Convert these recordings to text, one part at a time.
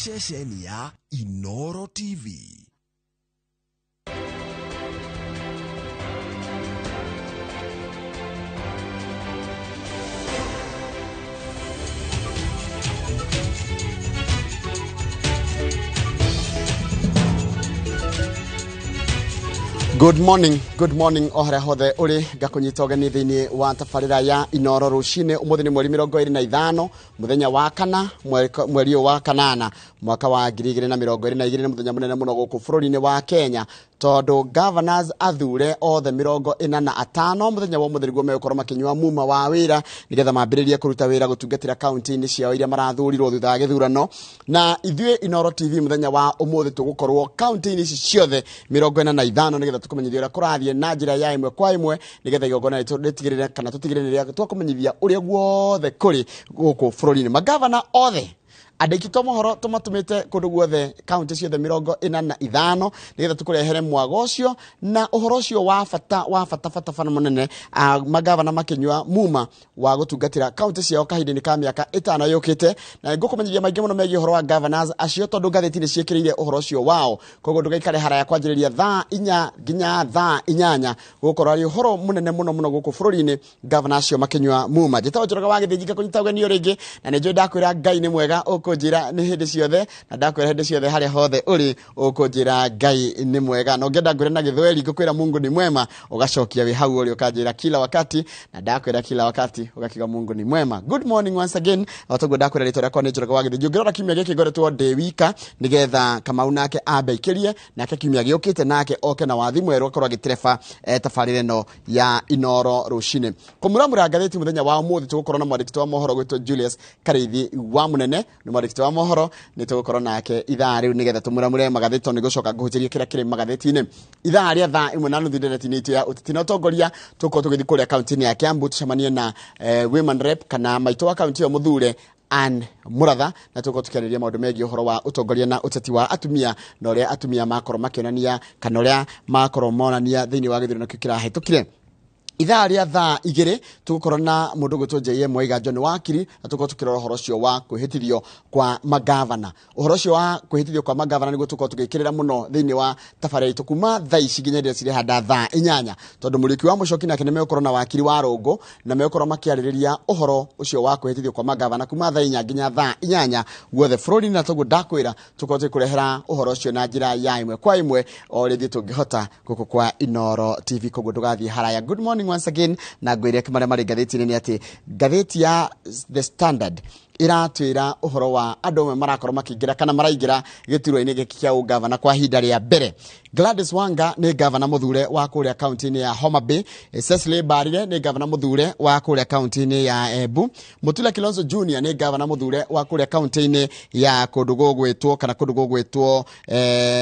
ceceni ya Inoro TV. Good morning ohara hothe uri gakunyita ogeni thiini wa tafarira ya Inoro rucine umuthi ni mweri 25 muthenya wa kana mweri wa kanana mwaka wa 2022 ni muthenya munene muno guku bururi-ini wa Kenya tondu governors athure othe 45 muthenya wa muthiri guo megukorwo makinywa muma wa wira nigetha mambiririe kuruta wira gutungatira county-ini ciao iria marathurirwo thutha wa githurano na ithuĩ Inoro TV muthenya wa umuthi tugukorwo county-ini ciothe 45 nigetha tukumenyithia uria kurathie na njira ya imwe kwa imwe nigetha igongona ritigirire kana tutigirire twakumenyithia uria guothe kuri guku bururi-ini magavana othe andiki mohoro tumatumite kundu guothe county ciothe 45 nigetha tukurehere mwago ucio na uhoro ucio wa bata munene magavana makinywa muma wa gutungatira county ciao kahindi-ini ka miaka 5 yukite na ngukumenyithia maingi muno megie uhoro wa governors acio tondu ngatheti-ini ciekirire uhoro ucio wao koguo ndugaikare haraya kwanjiriria thaa 4 nginya thaa 8 gukorwo ari uhoro munene muno guku bururi-ini governors acio makinywa muma njitawa Njoroge wa Githinji kunyita ugeni ringi na nĩ njũĩ ndakwĩra Ngai nĩ mwega ukunjira ni hindi ciothe na ndakwĩra hindi ciothe haria hothe uri ukunjira Ngai ni mwega no ngenda ngwĩre na Gĩthweri ngukwĩra Mungu ni mwema ugacokia wi hau uri ukanjira kila wakati na ndakwĩra kila wakati ugakiga Mungu ni mwema. Good morning once again watogo ndakwĩra rĩtwa rĩakwa nĩ Njoroge wa Githinji ngĩrora kiumia gĩkĩ ngoretwo ndĩ wika nigetha Kamau nake ambeikirie nake kiumia gĩũkĩte nake oke na wathi mwerũ akorwo agĩtereba tabarĩra ĩno ya Inoro rucine kumuramura ngatheti muthenya wa umuthi tugukorwo na mwandĩki wa mohoro gwĩtwo Julius Kareithi wa munene ni mwandĩki wa mohoro ni tugukorwo nake ithaa riu nigetha tumuramure magatheti ni gucoka nguhunjirie kira kiri magatheti-ini ithaa ria thaa 1:30 ndereti-ini itu ya uteti na utongoria tuko tugithi kuria county-ini ya Kiambu tucemanie na women rep kana maito wa county yo muthure Anne Muratha na tuko tukĩarĩrĩria maũndũ megiĩ ũhoro wa utongoria na uteti wa atumia na ũrĩa atumia makorwo makĩonania kana ũrĩa makorwo monania thĩinĩ wa gĩthurano kĩu kĩrahĩtũkire. Ithaa ria thaa 2 tugukorwo na mundu gwĩtwo JM Mwaiga John Wakiri na tuko tukirora uhoro ucio wa kwĩhĩtithio kwa magavana. Uhoro ucio wa kwĩhĩtithio kwa magavana niguo tuko tugĩkĩrĩra muno thĩinĩ wa tabarĩra itũ kuma thaa ici nginya rĩrĩa cirĩ handa thaa 8 tondu mũriki wa mucoki nake nĩ megũkorwo na wakiri wa Rongo na megũkorwo makĩarĩrĩria uhoro ucio wa kwĩhĩtithio kwa magavana kuma thaa 4 nginya thaa 8 guothe bũrũri-inĩ na toguo ndakwĩra tuko tũkũrehera uhoro ucio na njĩra ya imwe kwa imwe o rĩngĩ tũngĩhota gũkũ kwa Inoro TV koguo ndũgathiĩ haraya. Good morning once again na ngwĩre kĩmarĩa marĩ ngatheti-inĩ nĩ atĩ ngatheti ya The Standard iratwĩra uhoro wa andũ amwe marakorwo makĩingĩra kana maraingĩra gĩturwa-inĩ gĩkĩ kĩa ũgavana kwa ihinda rĩa mbere. Gladys Wanga nĩ gavana mũthure wa kũrĩa kaunti-inĩ ya Homa Bay. Cecily Mbarire nĩ gavana mũthure wa kũrĩa kaunti-inĩ ya Embu. Mutula Kilonzo Jr nĩ gavana mũthure wa kũrĩa kaunti-inĩ ya kũndũ gũgwĩtwo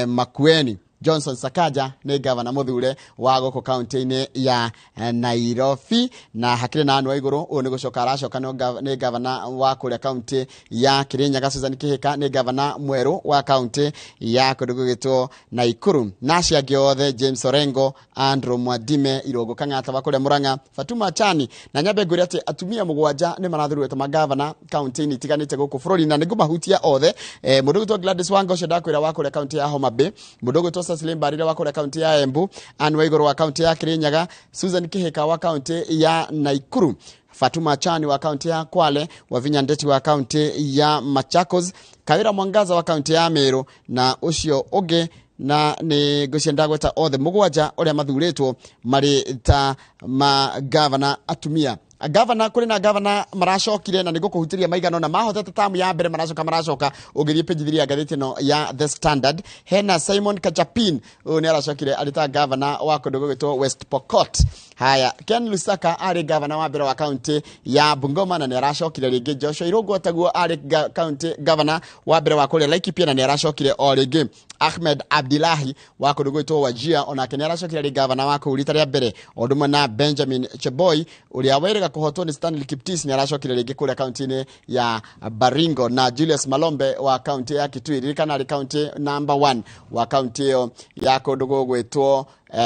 Makueni. Johnson Sakaja nĩ gavana mũthure wa gũkũ kaunti-inĩ ya Nairobi na hakire na anwa iguru ũũ nĩ gũcoka aracoka nĩ gavana wa kũrĩa kaunti ya Kirinyaga. Susan Kihika nĩ gavana mwerũ wa kaunti ya kũndũ gũgwĩtwo Naikuru. na acio angĩ othe James Orengo, Andrew Mwadime, Irũngũ Kang'ata wa kũrĩa Murang'a, Fatuma Achani na nyambe ngwĩre atĩ atumia 7 nĩ marathurwo ta magavana kaunti-inĩ itiganĩte gũkũ bũrũri na nĩngũmahutia othe. Mũndũ gwĩtwo Gladys Wanga ũcio ndakwĩra wa kũrĩa kaunti ya Homa Bay, mũndũ gwĩtwo Cecily Mbarire wa kũrĩa kaunti ya Embu, Anne Waigũrũ wa kaunti ya Kirinyaga, Susan Kihika wa kaunti ya Naikuru, Fatuma Achani wa kaunti ya Kwale, Wavinya Ndeti wa kaunti ya Machakos, Kawira Mwangaza wa kaunti ya Meru na ucio ũngĩ na nĩ ngũcienda gweta othe 7 ũrĩa mathurĩtwo marĩ ta magavana atumia. Gavana kuri na gavana maracokire na nĩgũkũhutĩria maigano na mahotete tamu ya mbere maracoka ũgĩthiĩ page ya ngatheti no ya The Standard. Hena Simon Kachapin nĩ aracokire arĩ gavana wa kũndũ gũgwĩtwo West Pokot. Haya, Ken Lusaka arĩ gavana wa mbere wa kaunti ya Bungoma na nĩ aracokire rĩngĩ. Joshua Irũngũ taguo arĩ kaunti gavana wa mbere wa kũrĩa Laikipia na nĩ aracokire o rĩngĩ. Ahmed Abdillahi wa kũndũ gwĩtwo Wajir onake nĩ aracokire arĩ gavana wa kũu rita rĩa mbere o ũndũmwe na Benjamin Cheboy ũrĩa wĩrĩga kũhotwo nĩ Stanley Kiptis nĩ aracokire rĩngĩ kũrĩa kaunti-inĩ ya Baringo na Julius Malombe wa kaunti ya Kitui ririkana arĩ kaunti number 1 wa kaunti ĩyo ya kũndũ gũgwĩtwo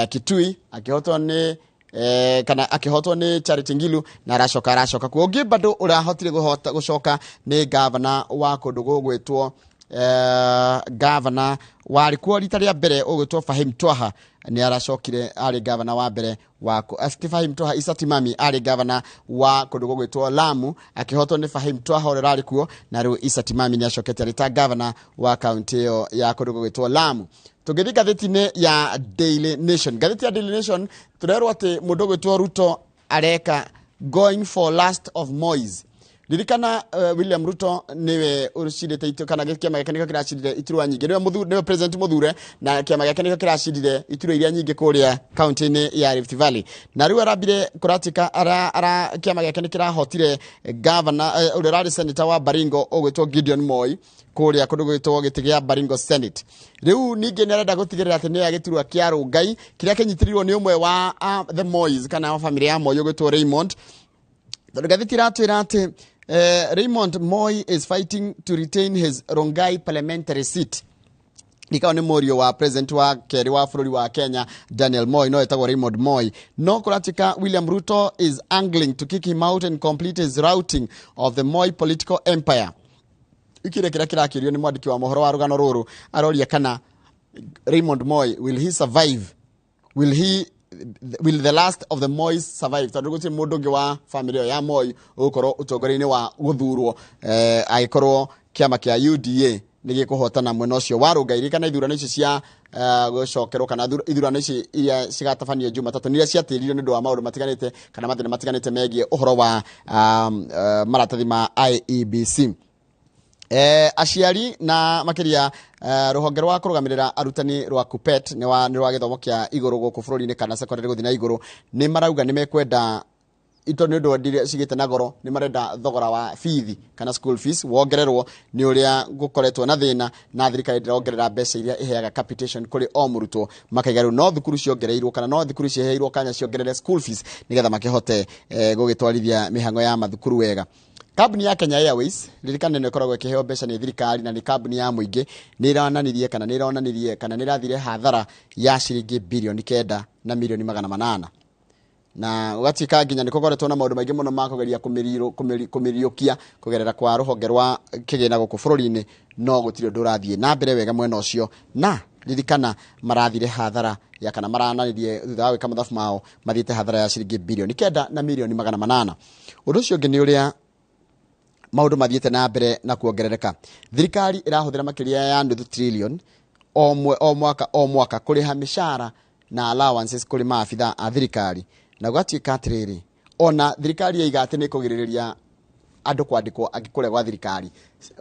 Kitui akihotwo ni Charity Ngilu na aracoka kuo. Ũngĩ bado ũrahotire gũcoka ni gavana wa kũndũ gũgwĩtwo governor walikuwa rita rĩa mbere ũgwĩtwo Fahim Twaha nĩ aracokire arĩ governor wa mbere wa Fahim Twaha Isatimami arĩ governor wa kũndũ gũgwĩtwo Lamu akĩhotwo nĩ Fahim Twaha ũrĩa arĩ kuo na rĩu Isatimami nĩ acokete arĩ ta governor wa kaunti ĩyo ya kũndũ gũgwĩtwo Lamu. Tũgĩthiĩ ngathĩti-inĩ ya Daily Nation. Ngathĩti ya Daily Nation tũrerwo atĩ mũndũ ũgwĩtwo Ruto areka going for last of Mois. Ririkana William Ruto niwe urucidite itu kana kiama gĩake nĩkĩo kĩracidire iturwa nyingĩ niwe president muthure na kiama gĩake nĩkĩo kĩracidire iturwa iria nyingĩ kũrĩa county-inĩ ya Rift Valley na rĩu arambire kuratika ara kiama gĩake nĩkĩrahotire governor ũrĩa rarĩ senator wa Baringo ũgwĩtwo Gideon Moi kũrĩa kũndũ gwĩtwo gĩtĩ gĩa Baringo Senate. Rĩu ningĩ nĩ arenda gũtigĩrĩra atĩ nĩ agĩturwa kĩa Rongai kĩrĩa kĩnyitĩrĩirwo nĩ ũmwe wa the Mois kana wa family ya Moi ũgwĩtwo Raymond. Gatheti ratwĩra atĩ Raymond Moi is fighting to retain his Rongai parliamentary seat. Nikawa ni morio wa president wa keri wa bũrũri wa Kenya Daniel Moi no etagwo Raymond Moi. No kuratika William Ruto is angling to kick him out and complete his routing of the Moi political empire. Ikire kĩrĩa kĩrakĩrio nĩ mwandĩki wa mohoro wa rũgano rũrũ aroria kana Raymond Moi will he survive? Will the last of the Mois survive? Tondũ gũtirĩ mũndũ ũngĩ wa family ya Moi ũgũkorwo ũtongoria-inĩ wa gũthurwo agĩkorwo kĩama kĩa UDA nĩ gĩkũhotana mwena ũcio wa Rongai kana ithurano ici cia gũcokerwo kana ithurano ici iria cigatabanio Jumatatũ nĩria ciatĩririo nĩ ũndũ wa maũndũ matiganĩte kana mathĩna matiganĩte megiĩ ũhoro wa maratathi ma IEBC. Aciari na makiria rũhonge rwa kũrũgamĩrĩra arutani rwa KUPPET nĩ rwa gĩthomo kĩa igũrũ gũkũ bũrũri-inĩ kana secondary gũthiĩ na igũrũ nĩ marauga nĩ mekwenda ito nĩ ũndũ ndire cigĩte na goro nĩ marenda thogora wa fees kana school fees wongererwo nĩ ũrĩa gũkoretwo na thĩna na thirikari ndĩrongerera mbeca iria iheaga capitation kũrĩ o mũrutwo makaiga rĩu no thukuru ciongereirwo kana no thukuru ciheirwo kanya ciongerere school fees nĩgetha makĩhote gũgĩtwarithia mĩhang'o ya mathukuru wega. Kambuni ya Kenya Airways ririkana nĩ ĩkoragwo ĩkĩheo mbeca nĩ thirikari na nĩ kambuni ya mũingĩ nĩ ĩronanirie kana nĩ ĩrathire hathara ya ciringi bilioni 9 na milioni 800 na ũgatika nginya nĩ kũgoretwo na maũndũ maingĩ mũno ma kũgeria kũmĩriũkia kũgerera kwa rũhonge rwa kĩgĩna gũkũ bũrũri-inĩ no gũtirĩ ũndũ ũrathiĩ na mbere wega mwena ũcio na ririkana marathire hathara ya kana marananirie thutha wa gwĩka mathabu mao mathiĩte hathara ya ciringi bilioni 9 na milioni 800. Ũndũ ũcio ũngĩ nĩ ũrĩa maũndũ mathiĩte na mbere na kuongerereka. Thirikari ĩrahũthĩra makĩria ya nuthu trillion o mwaka kũrĩha mĩcara na allowances kũrĩ maabitha a thirikari na gũgatuĩka atĩrĩrĩ ona thirikari yaiga atĩ nĩ kũgirĩrĩria andũ kwandĩkwo angĩkũrĩa gwa thirikari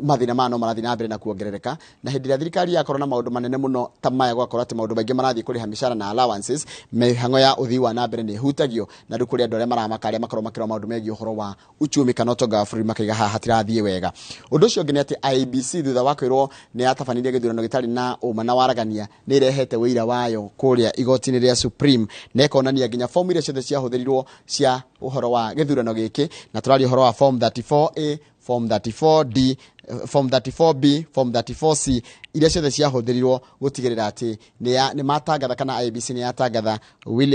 mathĩna mano marathiĩ na mbere na kuongerereka na hĩndĩ ĩrĩa thirikari yakorwo na maũndũ manene mũno ta maya gwakorwo atĩ maũndũ maingĩ marathiĩ kũrĩha mĩcara na allowances mĩhang'o ya ũthii wa na mbere nĩ ĩhutagio na rĩu kũrĩ andũ arĩa maramaka arĩa makorwo makĩrora maũndũ megiĩ ũhoro wa uchumi kana ũtonga wa bũrũri makaiga haha hatirathiĩ wega. Ũndũ ũcio ũngĩ nĩ atĩ IEBC thutha wa kwĩrwo nĩ yatabanirie gĩthurano gĩtarĩ na ũma na waragania nĩ ĩrehete wĩira wayo kũrĩa igoti-inĩ rĩa Supreme na ĩkonania nginya fomu iria ciothe ciahũthĩrirwo cia ũhoro wa gĩthurano gĩkĩ na tũraria ũhoro wa form 34A form 34D form 34B form 34C iria ciothe ciahũthĩrirwo gũtigĩrĩra atĩ nĩ matangatha kana IEBC nĩ yatangatha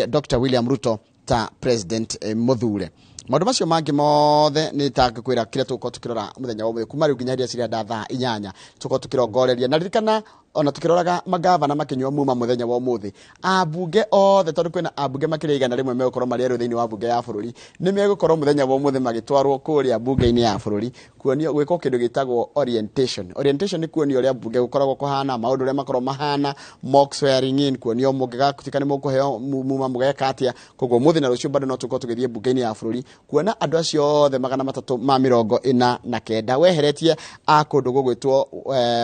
Dr. William Ruto ta president muthure. Maũndũ macio mangĩ mothe nĩ tangĩkwĩra kĩrĩa tũgũkorwo tũkĩrora mũthenya wa ũmũthĩ kuma rĩu nginya hĩndĩ ĩrĩa cirenda thaa 8 tũkorwo tũkĩrongoreria na ririkana ona tukĩroraga magavana makinywa muma muthenya wa ũmũthĩ ambunge othe tondũ kwĩna ambunge makĩria igana rĩmwe megũkorwo marĩ erũ thĩinĩ wa bunge ya bũrũri nĩ megũkorwo muthenya wa ũmũthĩ magĩtwarwo kũrĩa bunge-inĩ ya bũrũri kuonio gwĩkwo kĩndũ gĩtagwo orientation nĩ kuonio ũrĩa bunge gũkoragwo kũhana maũndũ ũrĩa makorwo mahana mock swearing in kuonio mũngĩgatuĩka nĩ mũkũheo muma mũgeka atĩa koguo ũmũthĩ na rũciũ bado no tũkorwo tũgĩthiĩ bunge-inĩ ya bũrũri kuona andũ acio othe 349 weheretie a kũndũ gũgwĩtwo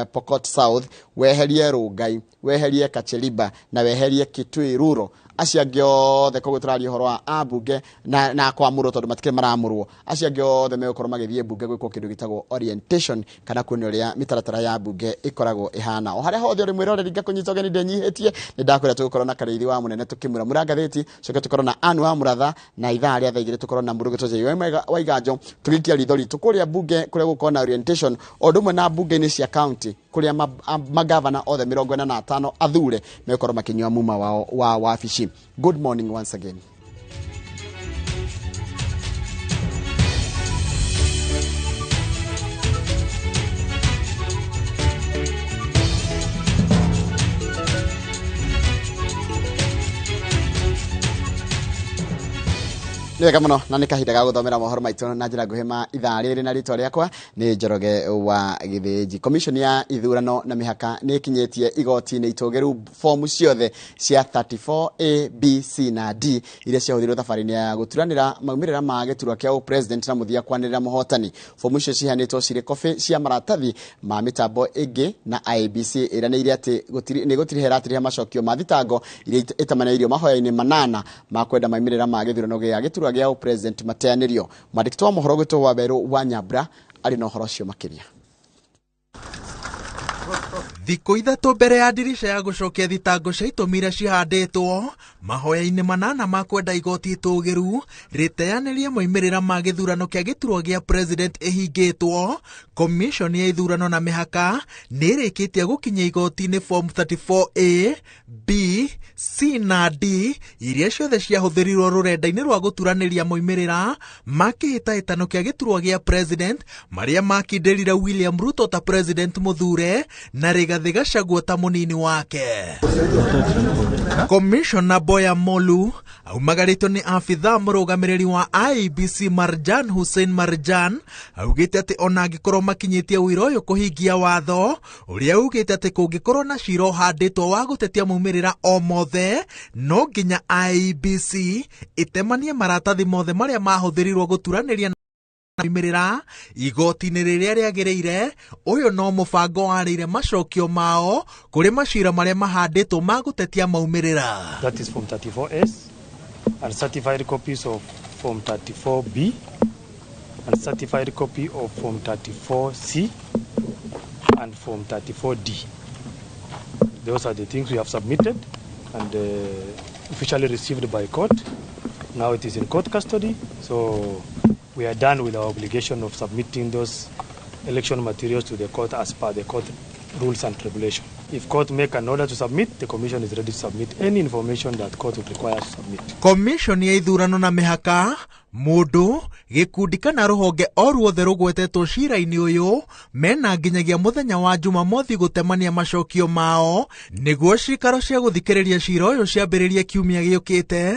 Pokot South weherie Rongai weherie Kacheliba na weherie Kitui Rural acio angĩ othe koguo tũraria ũhoro wa ambunge na kwamũrwo tondũ matikĩrĩ maramũrwo acio angĩ othe megũkorwo magĩthiĩ bunge gwĩkwo kĩndũ gĩtagwo orientation kana kuonio ũrĩa mĩtaratara ya bunge ĩkoragwo ĩhana o harĩa hothe ũrĩ mwĩroreri ngakũnyita ũgeni ndĩnyihĩtie nĩ ndakwĩra tũgũkorwo na karĩithi wa mũnene tũkĩmũra mũrangathĩti coke tũkorwo na Anu wa Mũratha na ithaa rĩa thaa igĩrĩ tũkorwo na Mũrũgĩ Tũnjĩ wa Iganjo tũgĩikia ritho ritũ kũrĩa bunge kũrĩa gũkorwo na orientation o ũndũ ũmwe na bunge-inĩ cia county kũrĩa magavana othe 45 athure megũkorwo makĩnyua muma wao wa wabici. Good morning once again. Nĩ wega mũno na nĩ kahinda ga gũthomera mohoro maitũ na njĩra nguhĩ ma ithaa rĩrĩ na rĩtwa rĩakwa nĩ Njoroge wa Gĩthĩnji. Commission ya ithurano na mĩhaka nĩ ĩkinyĩtie igoti-inĩ itũgĩru fomu ciothe cia 34A, B, C na D iria ciahũthĩrwo thabarĩ-inĩ ya gũturanĩra maumĩrĩra ma gĩturwa kĩa president na mũthia kwanĩrĩra mũhotani. Fomu icio ciheanĩtwo cirĩ kobi cia maratathi ma mĩtambo ĩngĩ na IEBC ĩranĩire atĩ nĩ gũtirĩ heratĩrĩha macokio ma thitango iria ĩtamanĩirio mahoya-inĩ manana ma kwenda maumĩrĩra ma gĩthurano gĩa gĩturwa gĩa president mateanĩrio. Mwandĩki wa mohoro gwĩtwo Waberu wa Nyambura arĩ na ũhoro ũcio makĩria. Thikũ ithatũ mbere ya ndirisha ya gũcokia thitango cia itũmi iria cihandĩtwo mahoya-inĩ manana ma kwenda igoti itũgĩru rĩteanĩrie moimĩrĩra ma gĩthurano kĩa gĩturwa gĩa president ĩhingĩtwo, Commission ya ithurano na mĩhaka nĩ ĩrĩkĩtie gũkinyia igoti-inĩ form 34A, B, C na D iria ciothe ciahũthĩrirwo rũrenda-inĩ rwa gũturanĩria moimĩrĩra ma kĩhĩtahĩtano kĩa gĩturwa gĩa president marĩa makindĩrire William Ruto ta president mũthure na Rigathi Gachagua ta mũnini wake. Commissioner Boya Molu aumagarĩtwo nĩ afithaa mũrũgamĩrĩri wa IEBC Marjan Hussein Marjan augĩte atĩ ona angĩkorwo makinyĩtie wĩra ũyũ kũhingia watho ũrĩa ugĩte atĩ kũngĩkorwo na cira ũhandĩtwo wa gũtetia maumĩrĩra o mothe no nginya IEBC ĩtemanie maratathi mothe marĩa mahũthĩrirwo gũturanĩria moimĩrĩra igoti-inĩ rĩrĩa rĩagĩrĩire. Ũyũ no mũbango warĩire macokio mao kũrĩ macira marĩa mahandĩtwo ma gũtetia maumĩrĩra. That is Form 34S and certified copies of Form 34B and certified copy of Form 34C and Form 34D. Those are the things we have submitted and officially received by court. Now it is in court custody, so we are done with our obligation of submitting those election materials to the court as per the court rules and regulations. If court make an order to submit, the commission is ready to submit any information that court would require to submit. Commission ya ithurano na mĩhaka mũndũ gĩkundi kana rũhonge o ruothe rũgwetetwo cira-inĩ ũyũ mena nginyagia mũthenya wa Jumamothi gũtemania macokio mao nĩguo cikaro cia gũthikĩrĩria cira ũyũ ciambĩrĩrie kiumia gĩũkĩte